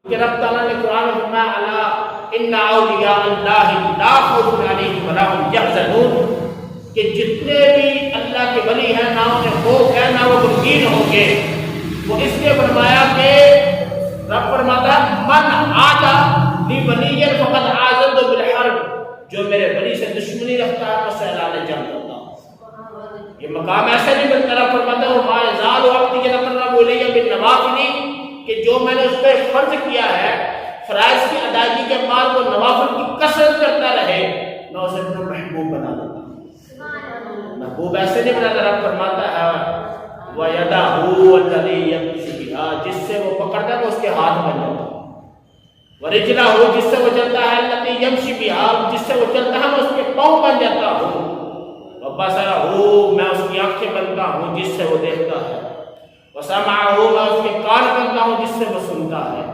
کہ رب تعالیٰ نے قرآن میں فرمایا الا ان اولیاء اللہ لا خوف علیہم ولا هم یحزنون کہ جتنے بھی اللہ کے ولی ہیں نہ انہیں خوف ہے نہ وہ غمگین ہوں گے. وہ اس لیے فرمایا کہ رب فرماتا من عاد لی ولی فقد آذنت بالحرب جو میرے ولی سے دشمنی رکھتا ہے اسے اعلان جنگ کرتا ہوں. یہ مقام ایسا نہیں ملتا. رب فرماتا ہے ما یزال عبدی یتقرب الی بالنوافل کہ جو میں نے اس پہ فرض کیا ہے فرائض کی ادائیگی کے بعد وہ نوافل کی کثرت کرتا رہے میں اسے اپنا محبوب بنا دیتا ہوں. محبوب ایسے نہیں بناتا. رب فرماتا ہے وَيَدَهُ الَّذِي يَمْشِي بِهَا جس سے وہ پکڑتا ہے وہ اس کے ہاتھ بن جاتا ہے. وَرِجْلَهُ جس سے وہ چلتا ہے الَّذِي يَمْشِي بِهَا جس سے وہ چلتا ہے میں اس کے پاؤں بن جاتا ہوں. وَبَصَرَهُ میں اس کی آنکھیں بنتا ہوں جس سے وہ دیکھتا ہے. وَسَمْعَهُ میں اس کے کان بنتا ہوں جس سے وہ سنتا ہے.